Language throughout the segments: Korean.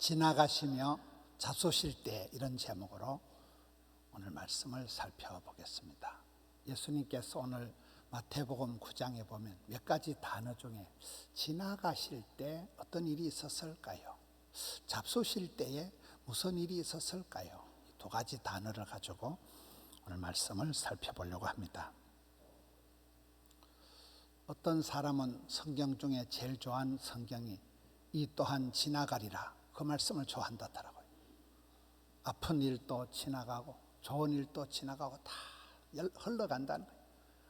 지나가시며 잡수실 때, 이런 제목으로 오늘 말씀을 살펴보겠습니다. 예수님께서 오늘 마태복음 9장에 보면 몇 가지 단어 중에 지나가실 때 어떤 일이 있었을까요? 잡수실 때에 무슨 일이 있었을까요? 두 가지 단어를 가지고 오늘 말씀을 살펴보려고 합니다. 어떤 사람은 성경 중에 제일 좋아하는 성경이 이 또한 지나가리라, 그 말씀을 좋아한다더라고요. 아픈 일도 지나가고 좋은 일도 지나가고 다 흘러간다는 거예요.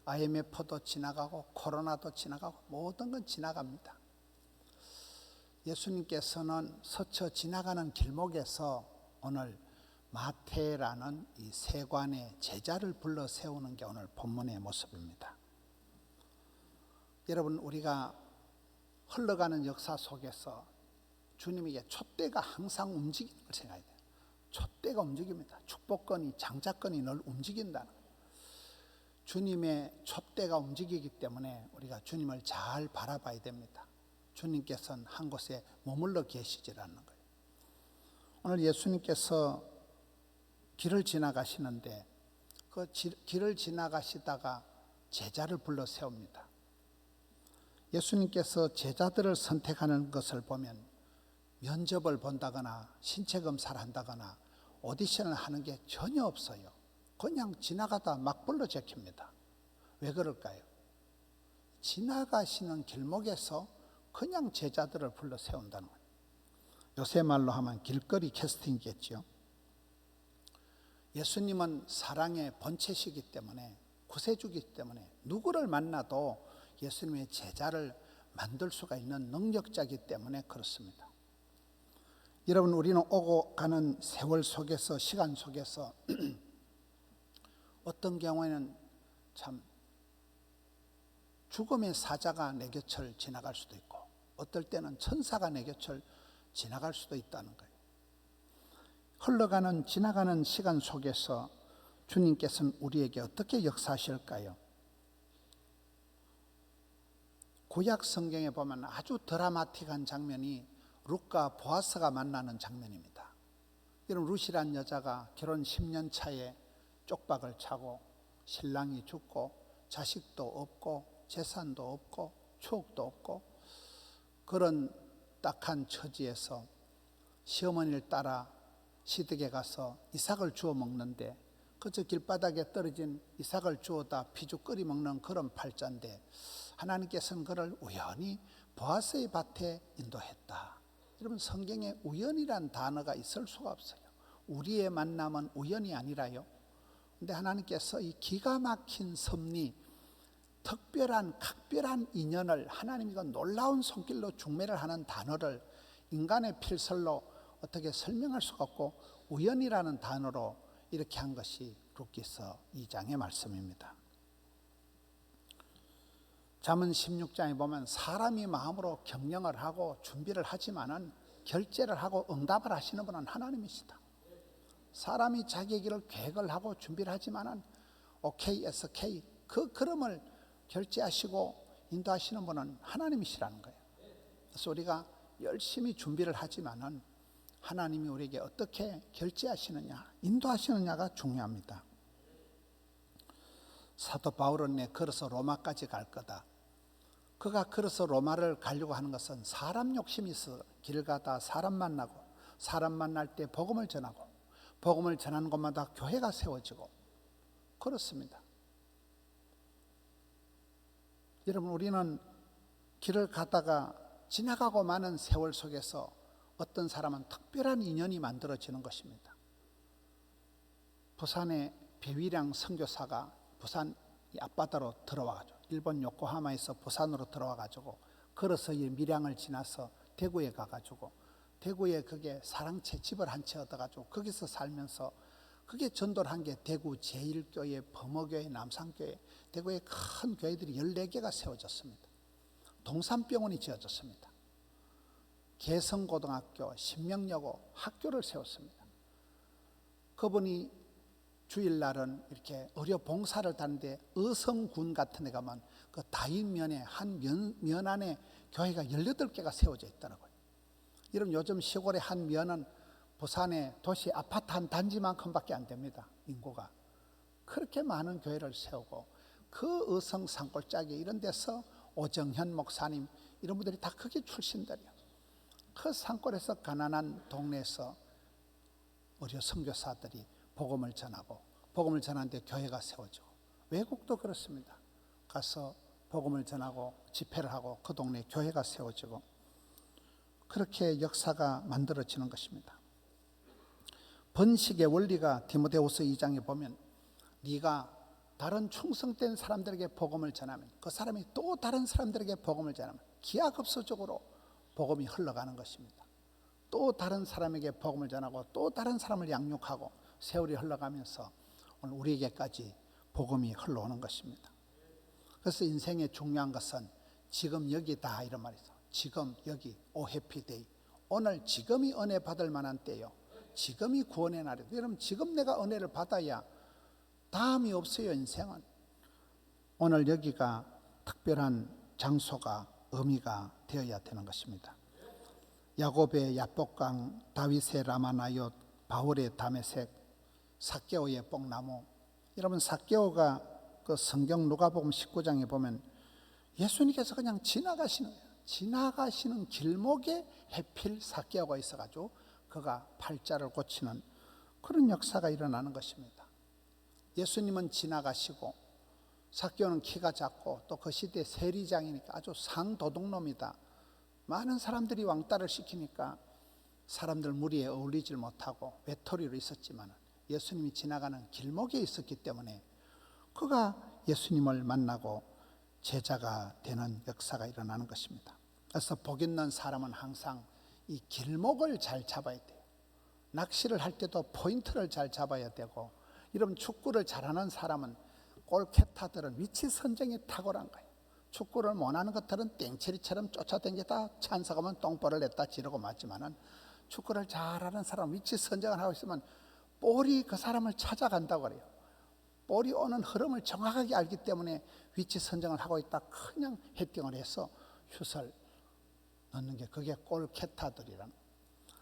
IMF도 지나가고 코로나도 지나가고 모든 건 지나갑니다. 예수님께서는 스쳐 지나가는 길목에서 오늘 마태라는 이 세관의 제자를 불러 세우는 게 오늘 본문의 모습입니다. 여러분, 우리가 흘러가는 역사 속에서 주님에게 촛대가 항상 움직이는 걸 생각해야 돼요. 촛대가 움직입니다. 축복권이, 장자권이 늘 움직인다는 거예요. 주님의 촛대가 움직이기 때문에 우리가 주님을 잘 바라봐야 됩니다. 주님께서는 한 곳에 머물러 계시질 않는 거예요. 오늘 예수님께서 길을 지나가시는데 그 길을 지나가시다가 제자를 불러 세웁니다. 예수님께서 제자들을 선택하는 것을 보면 면접을 본다거나 신체 검사를 한다거나 오디션을 하는 게 전혀 없어요. 그냥 지나가다 막 불러 제킵니다. 왜 그럴까요? 지나가시는 길목에서 그냥 제자들을 불러 세운다는 거예요. 요새 말로 하면 길거리 캐스팅이겠죠. 예수님은 사랑의 본체시기 때문에, 구세주이기 때문에 누구를 만나도 예수님의 제자를 만들 수가 있는 능력자이기 때문에 그렇습니다. 여러분, 우리는 오고 가는 세월 속에서, 시간 속에서 어떤 경우에는 참 죽음의 사자가 내 곁을 지나갈 수도 있고 어떨 때는 천사가 내 곁을 지나갈 수도 있다는 거예요. 흘러가는, 지나가는 시간 속에서 주님께서는 우리에게 어떻게 역사하실까요? 구약 성경에 보면 아주 드라마틱한 장면이 룻과 보아스가 만나는 장면입니다. 이런 룻이란 여자가 결혼 10년 차에 쪽박을 차고 신랑이 죽고 자식도 없고 재산도 없고 추억도 없고 그런 딱한 처지에서 시어머니를 따라 시댁에 가서 이삭을 주워 먹는데 그저 길바닥에 떨어진 이삭을 주워다 피죽 끓여 먹는 그런 팔자인데 하나님께서는 그를 우연히 보아스의 밭에 인도했다. 여러분, 성경에 우연이란 단어가 있을 수가 없어요. 우리의 만남은 우연이 아니라요. 근데 하나님께서 이 기가 막힌 섭리, 특별한 각별한 인연을, 하나님이 놀라운 손길로 중매를 하는 단어를 인간의 필설로 어떻게 설명할 수가 없고 우연이라는 단어로 이렇게 한 것이 룻기서 2장의 말씀입니다. 잠언 16장에 보면 사람이 마음으로 경영을 하고 준비를 하지만은 결제를 하고 응답을 하시는 분은 하나님이시다. 사람이 자기의 길을 계획을 하고 준비를 하지만은 OKSK 그 걸음을 결제하시고 인도하시는 분은 하나님이시라는 거예요. 그래서 우리가 열심히 준비를 하지만은 하나님이 우리에게 어떻게 결제하시느냐, 인도하시느냐가 중요합니다. 사도 바울은 내 걸어서 로마까지 갈 거다. 그가 걸어서 로마를 가려고 하는 것은 사람 욕심이 있어. 길 가다 사람 만나고, 사람 만날 때 복음을 전하고, 복음을 전하는 곳마다 교회가 세워지고 그렇습니다. 여러분, 우리는 길을 가다가 지나가고 마는 세월 속에서 어떤 사람은 특별한 인연이 만들어지는 것입니다. 부산의 배위량 선교사가 부산 앞바다로 들어와가지고 일본 요코하마에서 부산으로 들어와가지고 걸어서 이 밀양을 지나서 대구에 가가지고 대구에 그게 사랑채 집을 한 채 얻어가지고 거기서 살면서 그게 전도를 한 게 대구 제1교회, 범어교회, 남산교회, 대구에 큰 교회들이 14개가 세워졌습니다. 동산병원이 지어졌습니다. 개성고등학교, 신명여고 학교를 세웠습니다. 그분이 주일날은 이렇게 의료 봉사를 다니는데 의성군 같은 데 가면 그 다인면에 한 면 안에 교회가 18개가 세워져 있더라고요. 이런 요즘 시골의 한 면은 부산의 도시 아파트 한 단지만큼밖에 안 됩니다. 인구가. 그렇게 많은 교회를 세우고 그 의성 산골짜기 이런 데서 오정현 목사님 이런 분들이 다 거기 출신들이에요. 그 산골에서 가난한 동네에서 우리 선교사들이 복음을 전하고 복음을 전하는데 교회가 세워지고 외국도 그렇습니다. 가서 복음을 전하고 집회를 하고 그 동네에 교회가 세워지고 그렇게 역사가 만들어지는 것입니다. 번식의 원리가 디모데후서 2장에 보면 네가 다른 충성된 사람들에게 복음을 전하면 그 사람이 또 다른 사람들에게 복음을 전하면 기하급수적으로 복음이 흘러가는 것입니다. 또 다른 사람에게 복음을 전하고 또 다른 사람을 양육하고 세월이 흘러가면서 오늘 우리에게까지 복음이 흘러오는 것입니다. 그래서 인생의 중요한 것은 지금 여기다 이런 말이죠. 지금 여기 오 해피데이. 오늘 지금이 은혜 받을 만한 때요. 지금이 구원의 날이다. 여러분 지금 내가 은혜를 받아야 다음이 없어요. 인생은. 오늘 여기가 특별한 장소가 의미가 되어야 되는 것입니다. 야곱의 야복강, 다윗의 라마나옅, 바울의 다메섹, 삭개오의 뽕나무. 여러분 삭개오가 그 성경 누가복음 19장에 보면 예수님께서 그냥 지나가시는 길목에 해필 삭개오가 있어가지고 그가 팔자를 고치는 그런 역사가 일어나는 것입니다. 예수님은 지나가시고 삭개오는 키가 작고 또 그 시대 세리장이니까 아주 상도둑놈이다. 많은 사람들이 왕따를 시키니까 사람들 무리에 어울리질 못하고 외톨이로 있었지만 예수님이 지나가는 길목에 있었기 때문에 그가 예수님을 만나고 제자가 되는 역사가 일어나는 것입니다. 그래서 복 있는 사람은 항상 이 길목을 잘 잡아야 돼요. 낚시를 할 때도 포인트를 잘 잡아야 되고 이런 축구를 잘하는 사람은 골키퍼들은 위치 선정이 탁월한 거예요. 축구를 못하는 것들은 땡처리처럼 쫓아다니다 찬스가면 똥볼을 냈다 지르고 맞지만은 축구를 잘하는 사람 위치 선정을 하고 있으면 볼이 그 사람을 찾아간다고 그래요. 볼이 오는 흐름을 정확하게 알기 때문에 위치 선정을 하고 있다 그냥 헤딩을 해서 슛을 넣는 게 그게 골키퍼들이라는.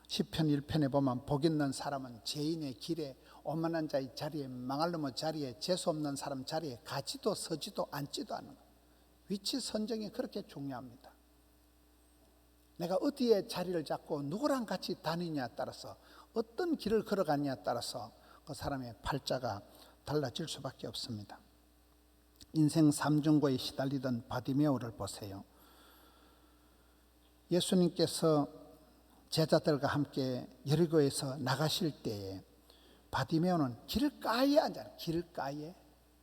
시편 1편에 보면 복 있는 사람은 죄인의 길에 오만한 자의 자리에 망할 놈의 자리에 재수 없는 사람 자리에 가지도 서지도 앉지도 않는 거예요. 위치 선정이 그렇게 중요합니다. 내가 어디에 자리를 잡고 누구랑 같이 다니냐에 따라서 어떤 길을 걸어가냐에 따라서 그 사람의 팔자가 달라질 수밖에 없습니다. 인생 삼중고에 시달리던 바디메오를 보세요. 예수님께서 제자들과 함께 여리고에서 나가실 때에 바디메오는 길가에 앉아요.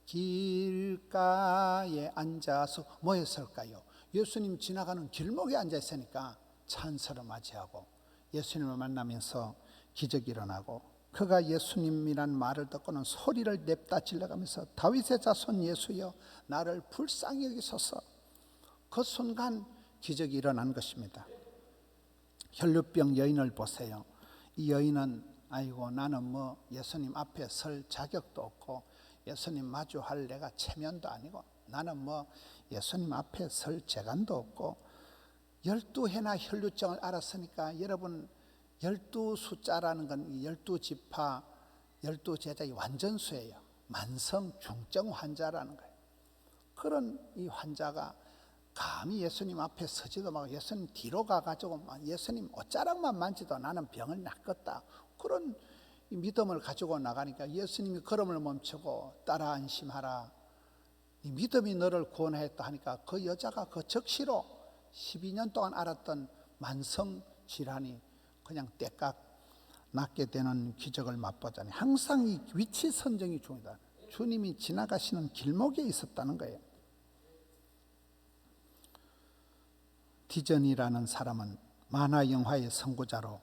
길가에 앉아서 뭐 했을까요? 예수님 지나가는 길목에 앉아 있으니까 찬스를 맞이하고 예수님을 만나면서 기적이 일어나고 그가 예수님이란 말을 듣고는 소리를 냅다 질러가면서 다윗의 자손 예수여 나를 불쌍히 여기소서. 그 순간 기적이 일어난 것입니다. 혈루병 여인을 보세요. 이 여인은 아이고 나는 뭐 예수님 앞에 설 자격도 없고 예수님 마주할 내가 체면도 아니고 나는 뭐 예수님 앞에 설 재간도 없고 12해나 혈루증을 알았으니까 여러분 12 숫자라는 건 12지파 12제자의 완전수예요. 만성 중증 환자라는 거예요. 그런 이 환자가 감히 예수님 앞에 서지도 말고 예수님 뒤로 가가지고 예수님 옷자락만 만지도 나는 병을 낫겠다. 그런 믿음을 가지고 나가니까 예수님이 걸음을 멈추고 따라 안심하라. 이 믿음이 너를 구원하였다 하니까 그 여자가 그 적시로 12년 동안 앓았던 만성 질환이 그냥 때깍 낫게 되는 기적을 맛보자니 항상 이 위치 선정이 중요하다. 주님이 지나가시는 길목에 있었다는 거예요. 디즈니라는 사람은 만화 영화의 선구자로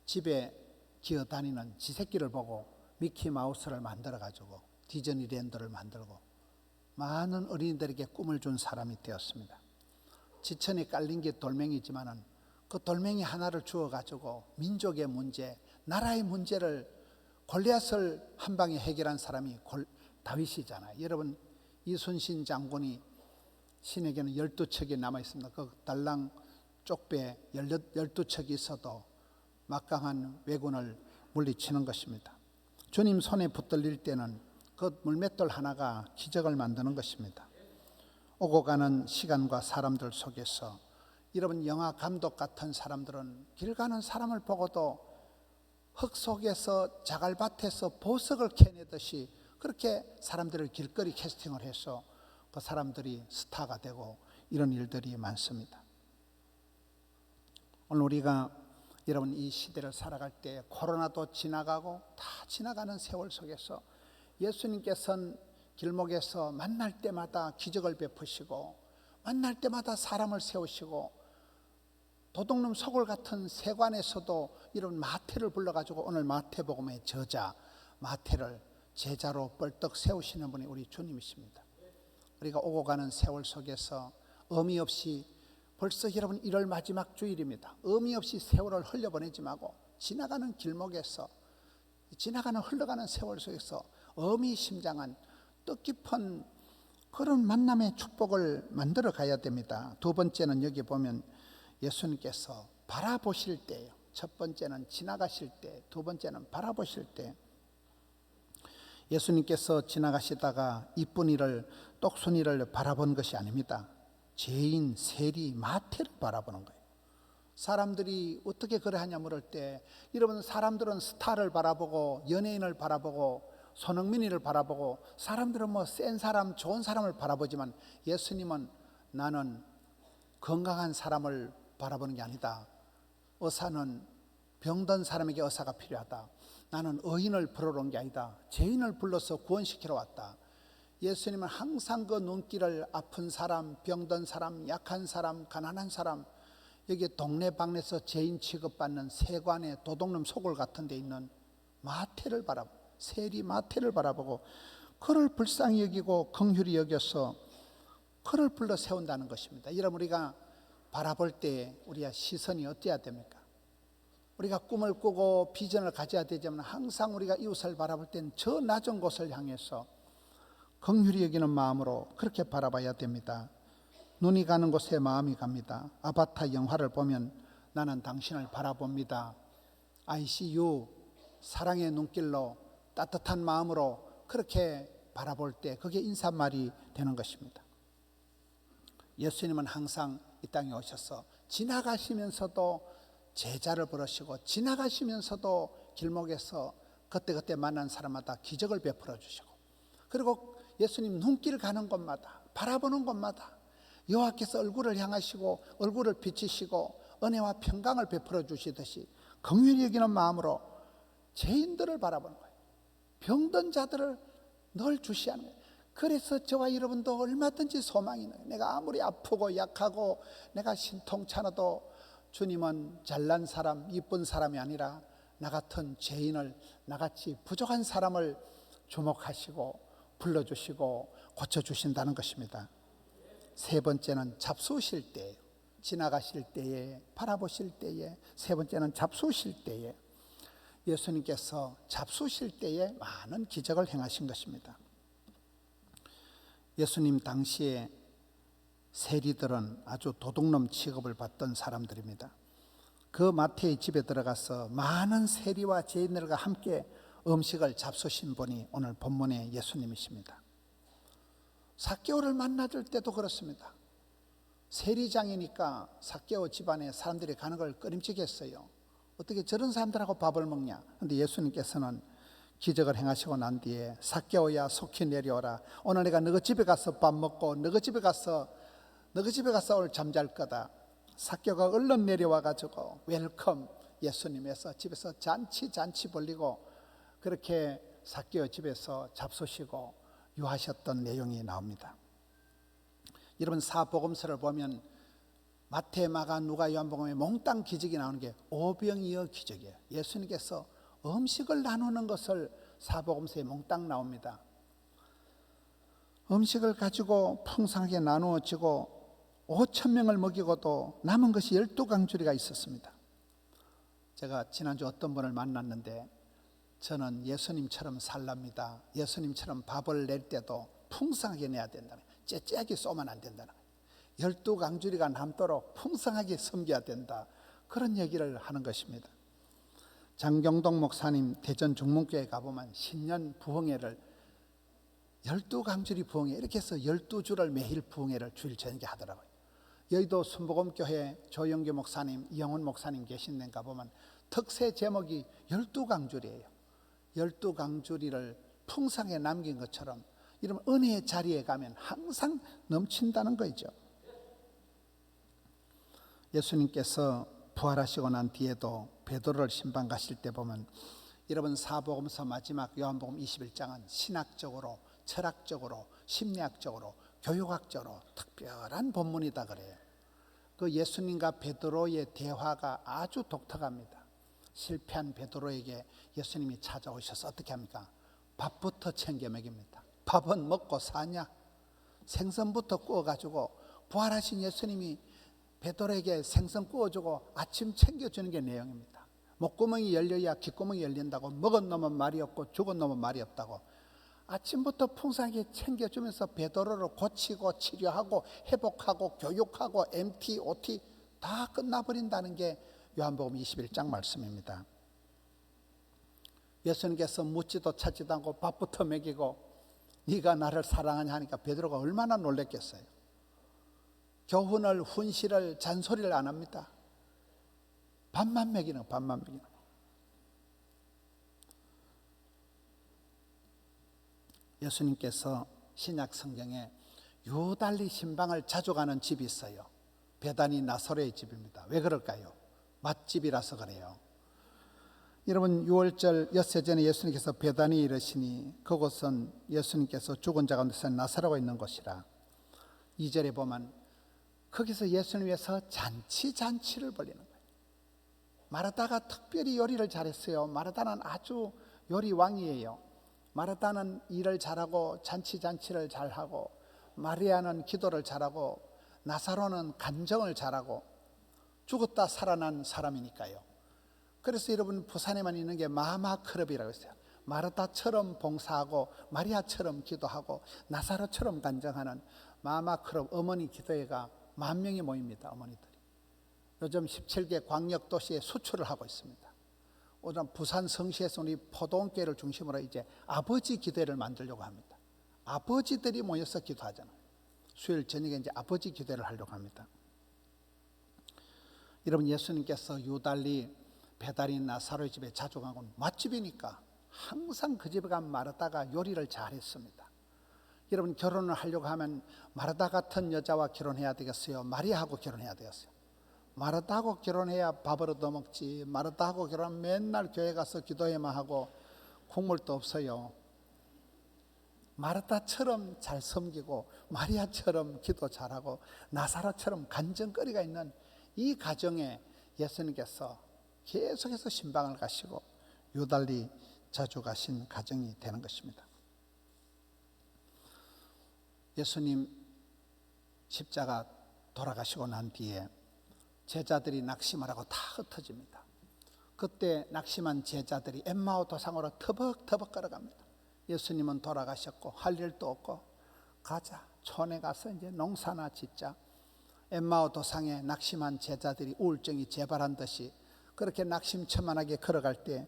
집에 기어다니는 지새끼를 보고 미키마우스를 만들어가지고 디즈니랜드를 만들고 많은 어린이들에게 꿈을 준 사람이 되었습니다. 지천에 깔린 게 돌멩이지만은 그 돌멩이 하나를 주어가지고 민족의 문제, 나라의 문제를 골리앗을 한 방에 해결한 사람이 다윗이잖아요. 여러분 이순신 장군이 신에게는 12척이 남아있습니다. 그 달랑 쪽배 12척이 있어도 막강한 왜군을 물리치는 것입니다. 주님 손에 붙들릴 때는 그 물맷돌 하나가 기적을 만드는 것입니다. 오고 가는 시간과 사람들 속에서 여러분, 영화 감독 같은 사람들은 길 가는 사람을 보고도 흙 속에서 자갈밭에서 보석을 캐내듯이 그렇게 사람들을 길거리 캐스팅을 해서 그 사람들이 스타가 되고 이런 일들이 많습니다. 오늘 우리가 여러분 이 시대를 살아갈 때 코로나도 지나가고 다 지나가는 세월 속에서 예수님께서는 길목에서 만날 때마다 기적을 베푸시고 만날 때마다 사람을 세우시고 도둑놈 소굴 같은 세관에서도 이런 마태를 불러가지고 오늘 마태복음의 저자 마태를 제자로 뻘떡 세우시는 분이 우리 주님이십니다. 우리가 오고 가는 세월 속에서 의미 없이 벌써 여러분 1월 마지막 주일입니다. 의미 없이 세월을 흘려보내지 말고 지나가는 길목에서 지나가는 흘러가는 세월 속에서 의미심장한 뜻깊은 그런 만남의 축복을 만들어 가야 됩니다. 두 번째는 여기 보면 예수님께서 바라보실 때예요. 첫 번째는 지나가실 때, 두 번째는 바라보실 때. 예수님께서 지나가시다가 이쁜이를 똑순이를 바라본 것이 아닙니다. 죄인 세리 마태를 바라보는 거예요. 사람들이 어떻게 그래 하냐 물을 때 여러분, 사람들은 스타를 바라보고 연예인을 바라보고 손흥민이를 바라보고 사람들은 뭐 센 사람 좋은 사람을 바라보지만 예수님은 나는 건강한 사람을 바라보는 게 아니다. 의사는 병든 사람에게 의사가 필요하다. 나는 의인을 부르러 온 게 아니다. 죄인을 불러서 구원시키러 왔다. 예수님은 항상 그 눈길을 아픈 사람, 병든 사람, 약한 사람, 가난한 사람, 여기 동네방네에서 죄인 취급받는 세관의 도둑놈 소굴 같은 데 있는 마태를 바라보고 세리 마태를 바라보고 그를 불쌍히 여기고 긍휼히 여겨서 그를 불러 세운다는 것입니다. 여러분, 우리가 바라볼 때 우리의 시선이 어때야 됩니까? 우리가 꿈을 꾸고 비전을 가져야 되지만 항상 우리가 이웃을 바라볼 때는 저 낮은 곳을 향해서 긍휼히 여기는 마음으로 그렇게 바라봐야 됩니다. 눈이 가는 곳에 마음이 갑니다. 아바타 영화를 보면 나는 당신을 바라봅니다. ICU 사랑의 눈길로 따뜻한 마음으로 그렇게 바라볼 때 그게 인사말이 되는 것입니다. 예수님은 항상 이 땅에 오셔서 지나가시면서도 제자를 부르시고 지나가시면서도 길목에서 그때그때 만난 사람마다 기적을 베풀어 주시고 그리고 예수님 눈길 가는 곳마다 바라보는 곳마다 여호와께서 얼굴을 향하시고 얼굴을 비치시고 은혜와 평강을 베풀어 주시듯이 긍휼히 여기는 마음으로 죄인들을 바라보는 거예요. 병든 자들을 늘 주시하는 거예요. 그래서 저와 여러분도 얼마든지 소망이 있는 거예요. 내가 아무리 아프고 약하고 내가 신통찮아도 주님은 잘난 사람, 이쁜 사람이 아니라 나 같은 죄인을, 나같이 부족한 사람을 주목하시고 불러주시고 고쳐주신다는 것입니다. 세 번째는 잡수실 때예요. 지나가실 때에, 바라보실 때에, 세 번째는 잡수실 때에 예수님께서 잡수실 때에 많은 기적을 행하신 것입니다. 예수님 당시에 세리들은 아주 도둑놈 취급을 받던 사람들입니다. 그 마태의 집에 들어가서 많은 세리와 죄인들과 함께 음식을 잡수신 분이 오늘 본문의 예수님이십니다. 삭개오를 만나줄 때도 그렇습니다. 세리장이니까 삭개오 집안에 사람들이 가는 걸 꺼림칙 했어요. 어떻게 저런 사람들하고 밥을 먹냐. 그런데 예수님께서는 기적을 행하시고 난 뒤에 삭개오야 속히 내려오라. 오늘 내가 너희 집에 가서 밥 먹고 너희 집에 가서 오늘 잠잘 거다. 삭개오가 얼른 내려와 가지고 웰컴 예수님에서 집에서 잔치 벌리고 그렇게 삭개오 집에서 잡수시고 유하셨던 내용이 나옵니다. 여러분, 사복음서를 보면 마태, 마가, 누가, 요한복음에 몽땅 기적이 나오는 게 오병이어 기적이에요. 예수님께서 음식을 나누는 것을 사복음서에 몽땅 나옵니다. 음식을 가지고 풍성하게 나누어지고 5,000명을 먹이고도 남은 것이 12강줄이가 있었습니다. 제가 지난주 어떤 분을 만났는데 저는 예수님처럼 살랍니다. 예수님처럼 밥을 낼 때도 풍성하게 내야 된다. 째째하게 쏘면 안 된다. 12강주리가 남도록 풍성하게 섬겨야 된다. 그런 얘기를 하는 것입니다. 장경동 목사님 대전 중문교회 가보면 신년 부흥회를 12강주리 부흥회 이렇게 해서 12주를 매일 부흥회를 주일 저녁에 하더라고요. 여의도 순복음교회 조영규 목사님, 이영훈 목사님 계신 데 가보면 특세 제목이 12강주리예요. 12강주리를 풍성하게 남긴 것처럼 이런 은혜의 자리에 가면 항상 넘친다는 거죠. 예수님께서 부활하시고 난 뒤에도 베드로를 신방 가실 때 보면 여러분 사복음서 마지막 요한복음 21장은 신학적으로, 철학적으로, 심리학적으로, 교육학적으로 특별한 본문이다 그래요. 그 예수님과 베드로의 대화가 아주 독특합니다. 실패한 베드로에게 예수님이 찾아오셔서 어떻게 합니까? 밥부터 챙겨 먹입니다. 밥은 먹고 사냐? 생선부터 구워가지고 부활하신 예수님이 베드로에게 생선 구워주고 아침 챙겨주는 게 내용입니다. 목구멍이 열려야 귓구멍이 열린다고, 먹은 놈은 말이 없고 죽은 놈은 말이 없다고. 아침부터 풍성하게 챙겨주면서 베드로를 고치고 치료하고 회복하고 교육하고 MT, OT 다 끝나버린다는 게 요한복음 21장 말씀입니다. 예수님께서 묻지도 찾지도 않고 밥부터 먹이고 네가 나를 사랑하냐 하니까 베드로가 얼마나 놀랬겠어요. 교훈을, 훈시를, 잔소리를 안 합니다. 밥만 먹이는, 밥만 먹이는. 예수님께서 신약 성경에 유달리 신방을 자주 가는 집이 있어요. 베다니 나사로의 집입니다. 왜 그럴까요? 맛집이라서 그래요. 여러분 6월절 엿새 전에 예수님께서 베다니에 이르시니 그곳은 예수님께서 죽은 자 가운데서 나사로가 있는 곳이라. 2절에 보면 거기서 예수님 위해서 잔치를 벌리는 거예요. 마르다가 특별히 요리를 잘했어요. 마르다는 아주 요리 왕이에요. 마르다는 일을 잘하고 잔치를 잘하고, 마리아는 기도를 잘하고, 나사로는 간정을 잘하고, 죽었다 살아난 사람이니까요. 그래서 여러분 부산에만 있는 게 마마 클럽이라고 있어요. 마르다처럼 봉사하고 마리아처럼 기도하고 나사로처럼 간정하는 마마 클럽 어머니 기도회가 10,000명이 모입니다. 어머니들이. 요즘 17개 광역도시에 수출을 하고 있습니다. 오늘 부산 성시에서 우리 포도원교회를 중심으로 이제 아버지 기도회를 만들려고 합니다. 아버지들이 모여서 기도하잖아요. 수요일 저녁에 이제 아버지 기도회를 하려고 합니다. 여러분 예수님께서 유달리 베다니 나사로의 집에 자주 가고 맛집이니까 항상 그 집에 가면 마르다가 요리를 잘했습니다. 여러분 결혼을 하려고 하면 마르다 같은 여자와 결혼해야 되겠어요? 마리아하고 결혼해야 되겠어요? 마르다하고 결혼해야 밥을 얻어먹지. 마르다하고 결혼하면 맨날 교회 가서 기도회만 하고 국물도 없어요. 마르다처럼 잘 섬기고 마리아처럼 기도 잘하고 나사로처럼 간증거리가 있는 이 가정에 예수님께서 계속해서 신방을 가시고 유달리 자주 가신 가정이 되는 것입니다. 예수님 십자가 돌아가시고 난 뒤에 제자들이 낙심을 하고 다 흩어집니다. 그때 낙심한 제자들이 엠마오 도상으로 터벅터벅 걸어갑니다. 예수님은 돌아가셨고 할 일도 없고 가자, 촌에 가서 이제 농사나 짓자. 엠마오 도상에 낙심한 제자들이 우울증이 재발한 듯이 그렇게 낙심천만하게 걸어갈 때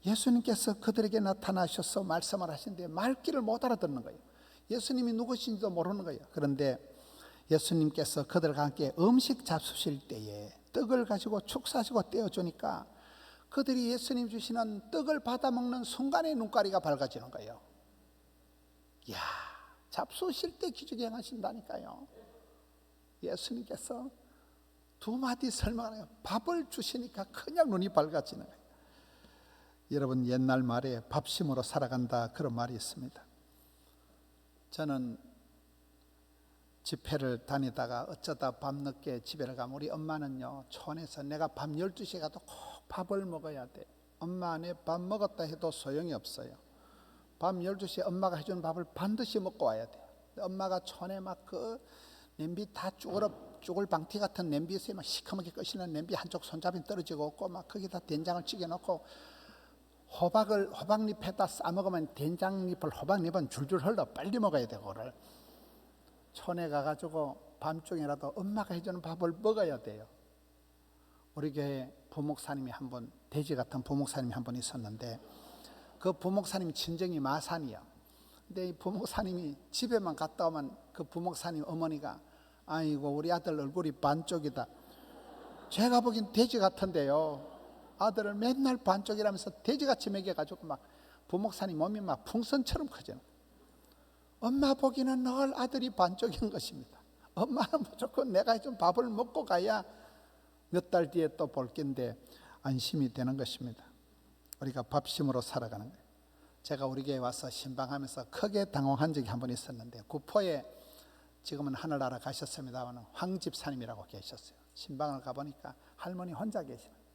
예수님께서 그들에게 나타나셔서 말씀을 하시는데 말귀를 못 알아듣는 거예요. 예수님이 누구신지도 모르는 거예요. 그런데 예수님께서 그들과 함께 음식 잡수실 때에 떡을 가지고 축사하시고 떼어주니까 그들이 예수님 주시는 떡을 받아 먹는 순간에 눈가리가 밝아지는 거예요. 이야, 잡수실 때 기적이 행하신다니까요. 예수님께서 두 마디 설명을 해요. 밥을 주시니까 그냥 눈이 밝아지는 거예요. 여러분 옛날 말에 밥심으로 살아간다 그런 말이 있습니다. 저는 집회를 다니다가 어쩌다 밤늦게 집에 가면 우리 엄마는요 촌에서 내가 밤 12시에 가도 꼭 밥을 먹어야 돼. 엄마 안에 밥 먹었다 해도 소용이 없어요. 밤 12시에 엄마가 해주는 밥을 반드시 먹고 와야 돼요. 엄마가 촌에 막 그 냄비 다 쭈글 방티 같은 냄비에서 막 시커멓게 끄시는 냄비 한쪽 손잡이 떨어지고 없고 막 거기다 된장을 찌개 넣고 호박잎에다 싸먹으면 된장잎을 호박잎은 줄줄 흘러 빨리 먹어야 되고 그걸 촌에 가가지고 밤중이라도 엄마가 해주는 밥을 먹어야 돼요. 우리 교회 부목사님이 한 분, 돼지 같은 부목사님이 한 분 있었는데 그 부목사님 친정이 마산이요. 근데 이 부목사님이 집에만 갔다 오면 그 부목사님 어머니가 아이고 우리 아들 얼굴이 반쪽이다. 제가 보기엔 돼지 같은데요. 아들을 맨날 반쪽이라면서 돼지같이 먹여가지고 막 부목사님 몸이 막 풍선처럼 커지는 거예요. 엄마 보기는 늘 아들이 반쪽인 것입니다. 엄마는 무조건 내가 좀 밥을 먹고 가야 몇 달 뒤에 또 볼 건데 안심이 되는 것입니다. 우리가 밥심으로 살아가는 거예요. 제가 우리 교회 와서 신방하면서 크게 당황한 적이 한 번 있었는데 구포에 지금은 하늘나라 가셨습니다만 황 집사님이라고 계셨어요. 신방을 가보니까 할머니 혼자 계시는 거예요.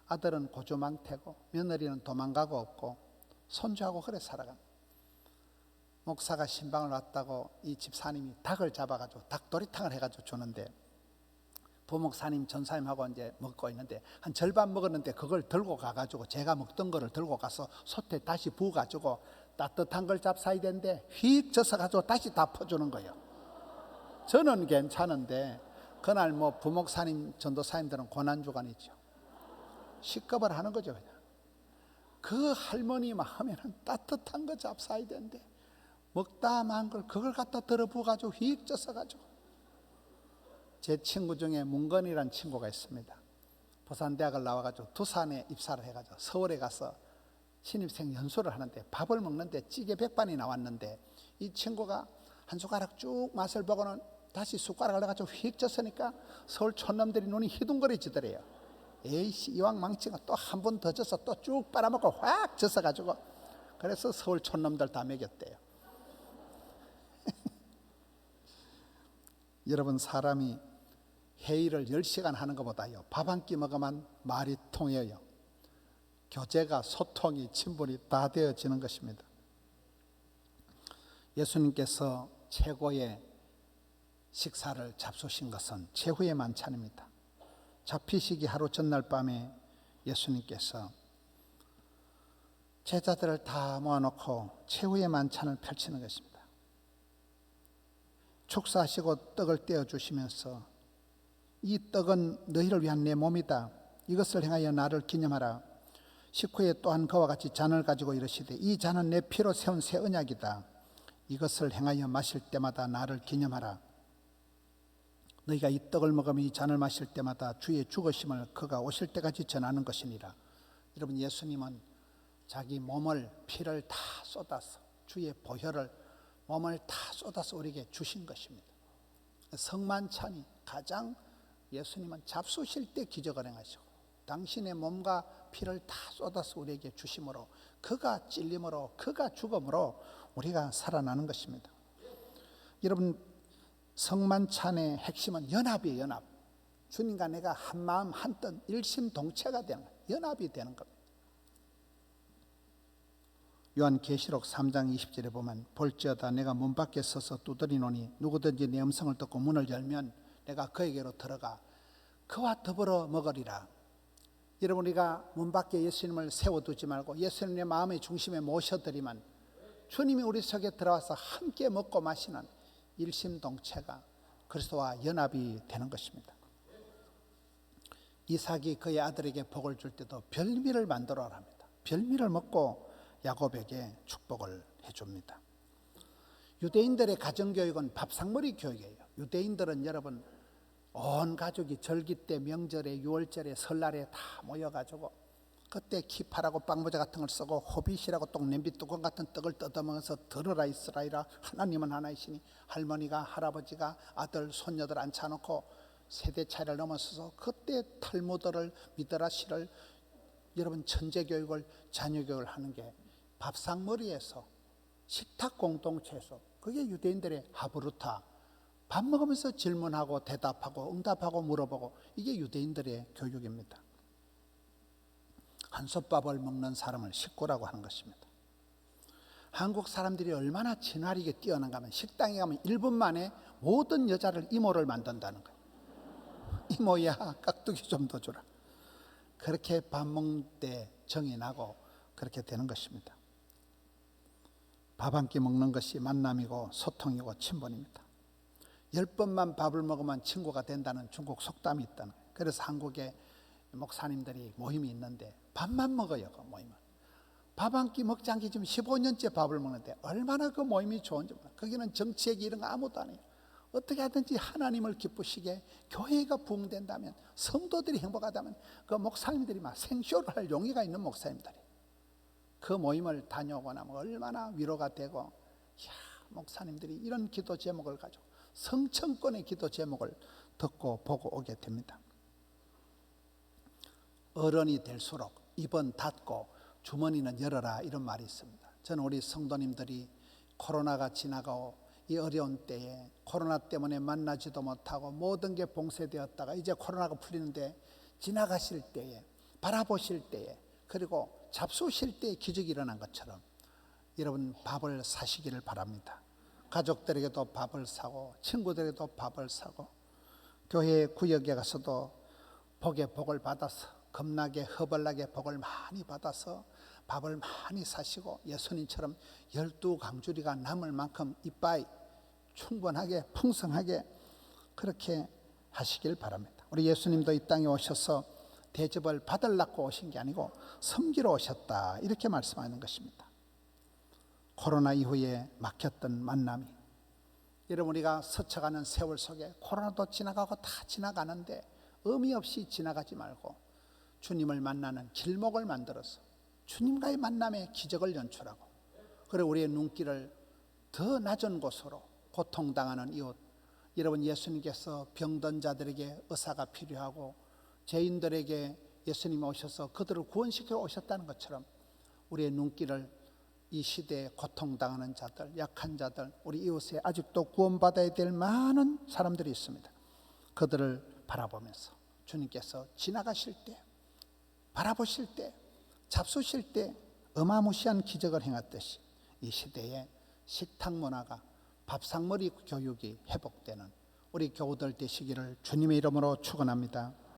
아들은 고주망태고 며느리는 도망가고 없고 손주하고 그래 살아가는 거예요. 목사가 신방을 왔다고 이 집사님이 닭을 잡아가지고 닭도리탕을 해가지고 주는데 부목사님 전사님하고 이제 먹고 있는데 한 절반 먹었는데 그걸 들고 가가지고 제가 먹던 거를 들고 가서 솥에 다시 부어가지고 따뜻한 걸 잡사야 되는데 휙 젖어가지고 다시 다 퍼주는 거예요. 저는 괜찮은데 그날 뭐 부목사님 전도사님들은 고난주간이죠. 식겁을 하는 거죠. 그냥 그 할머니만 하면은 따뜻한 거 잡사야 되는데 먹다 만 걸 그걸 갖다 들어 부어가지고 휙 젖어가지고. 제 친구 중에 문건이라는 친구가 있습니다. 부산대학을 나와가지고 두산에 입사를 해가지고 서울에 가서 신입생 연수를 하는데 밥을 먹는데 찌개 백반이 나왔는데 이 친구가 한 숟가락 쭉 맛을 보고는 다시 숟가락을 넣어가지고 휙 젖으니까 서울 촌놈들이 눈이 희둥거려지더래요. 에이씨 이왕 망치가 또 한 번 더 젖어 또 쭉 빨아먹고 확 젖어가지고 그래서 서울 촌놈들 다 먹였대요. 여러분 사람이 회의를 10시간 하는 것보다요 밥 한 끼 먹으면 말이 통해요. 교제가 소통이 친분이 다 되어지는 것입니다. 예수님께서 최고의 식사를 잡수신 것은 최후의 만찬입니다. 잡히시기 하루 전날 밤에 예수님께서 제자들을 다 모아놓고 최후의 만찬을 펼치는 것입니다. 축사하시고 떡을 떼어주시면서 이 떡은 너희를 위한 내 몸이다. 이것을 행하여 나를 기념하라. 식후에 또한 그와 같이 잔을 가지고 이르시되 이 잔은 내 피로 세운 새 언약이다. 이것을 행하여 마실 때마다 나를 기념하라. 너희가 이 떡을 먹으며 이 잔을 마실 때마다 주의 죽으심을 그가 오실 때까지 전하는 것이니라. 여러분 예수님은 자기 몸을 피를 다 쏟아서 주의 보혈을 몸을 다 쏟아서 우리에게 주신 것입니다. 성만찬이 가장 예수님은 잡수실 때 기적을 행하시고 당신의 몸과 피를 다 쏟아서 우리에게 주심으로 그가 찔림으로 그가 죽음으로 우리가 살아나는 것입니다. 여러분 성만찬의 핵심은 연합이에요. 연합. 주님과 내가 한 마음 한 뜻 일심동체가 되는 거예요. 연합이 되는 겁니다. 요한계시록 3장 20절에 보면 볼지어다 내가 문 밖에 서서 두드리노니 누구든지 내 음성을 듣고 문을 열면 내가 그에게로 들어가 그와 더불어 먹으리라. 여러분 우리가 문 밖에 예수님을 세워두지 말고 예수님의 마음의 중심에 모셔드리면 주님이 우리 속에 들어와서 함께 먹고 마시는 일심동체가 그리스도와 연합이 되는 것입니다. 이삭이 그의 아들에게 복을 줄 때도 별미를 만들어라 합니다. 별미를 먹고 야곱에게 축복을 해줍니다. 유대인들의 가정교육은 밥상머리 교육이에요. 유대인들은 여러분 온 가족이 절기 때 명절에 6월절에 설날에 다 모여가지고 그때 키파라고 빵모자 같은 걸 쓰고 호빗이라고 똥냄비 뚜껑 같은 떡을 뜯어먹어서 들으라 이스라엘아 하나님은 하나이시니 할머니가 할아버지가 아들 손녀들 앉혀놓고 세대 차이를 넘어서서 그때 탈무드를 미드라시를 여러분 천재교육을 자녀교육을 하는 게 밥상머리에서 식탁 공동체에서 그게 유대인들의 하브루타 밥 먹으면서 질문하고 대답하고 응답하고 물어보고 이게 유대인들의 교육입니다. 한솥밥을 먹는 사람을 식구라고 하는 것입니다. 한국 사람들이 얼마나 진화력이 뛰어난가 하면 식당에 가면 1분 만에 모든 여자를 이모를 만든다는 거예요. 이모야 깍두기 좀 더 주라. 그렇게 밥 먹을 때 정이 나고 그렇게 되는 것입니다. 밥 한 끼 먹는 것이 만남이고 소통이고 친분입니다. 10번만 밥을 먹으면 친구가 된다는 중국 속담이 있다는 거예요. 그래서 한국에 목사님들이 모임이 있는데 밥만 먹어요. 그 모임은 밥 한 끼 먹지 않기 지금 15년째 밥을 먹는데 얼마나 그 모임이 좋은지 몰라요. 거기는 정치 얘기 이런 거 아무것도 안 해요. 어떻게 하든지 하나님을 기쁘시게 교회가 부흥된다면, 성도들이 행복하다면 그 목사님들이 막 생쇼를 할 용의가 있는 목사님들이 그 모임을 다녀오고 나면 얼마나 위로가 되고, 이야, 목사님들이 이런 기도 제목을 가지고 성천권의 기도 제목을 듣고 보고 오게 됩니다. 어른이 될수록 입은 닫고 주머니는 열어라, 이런 말이 있습니다. 저는 우리 성도님들이 코로나가 지나가고 이 어려운 때에 코로나 때문에 만나지도 못하고 모든 게 봉쇄되었다가 이제 코로나가 풀리는데 지나가실 때에, 바라보실 때에, 그리고 잡수실 때에 기적이 일어난 것처럼 여러분 밥을 사시기를 바랍니다. 가족들에게도 밥을 사고 친구들에게도 밥을 사고 교회 구역에 가서도 복에 복을 받아서 겁나게 허벌나게 복을 많이 받아서 밥을 많이 사시고 예수님처럼 12강주리가 남을 만큼 이빠이 충분하게 풍성하게 그렇게 하시길 바랍니다. 우리 예수님도 이 땅에 오셔서 대접을 받으려고 오신 게 아니고 섬기러 오셨다, 이렇게 말씀하는 것입니다. 코로나 이후에 막혔던 만남이, 여러분 우리가 스쳐가는 세월 속에 코로나도 지나가고 다 지나가는데 의미 없이 지나가지 말고 주님을 만나는 길목을 만들어서 주님과의 만남의 기적을 연출하고, 그리고 우리의 눈길을 더 낮은 곳으로 고통당하는 이웃, 여러분 예수님께서 병든 자들에게 의사가 필요하고 죄인들에게 예수님이 오셔서 그들을 구원시키러 오셨다는 것처럼 우리의 눈길을 이 시대에 고통당하는 자들, 약한 자들, 우리 이웃에 아직도 구원받아야 될 많은 사람들이 있습니다. 그들을 바라보면서 주님께서 지나가실 때, 바라보실 때, 잡수실 때 어마무시한 기적을 행했듯이 이 시대에 식탁 문화가, 밥상머리 교육이 회복되는 우리 교우들 되시기를 주님의 이름으로 축원합니다.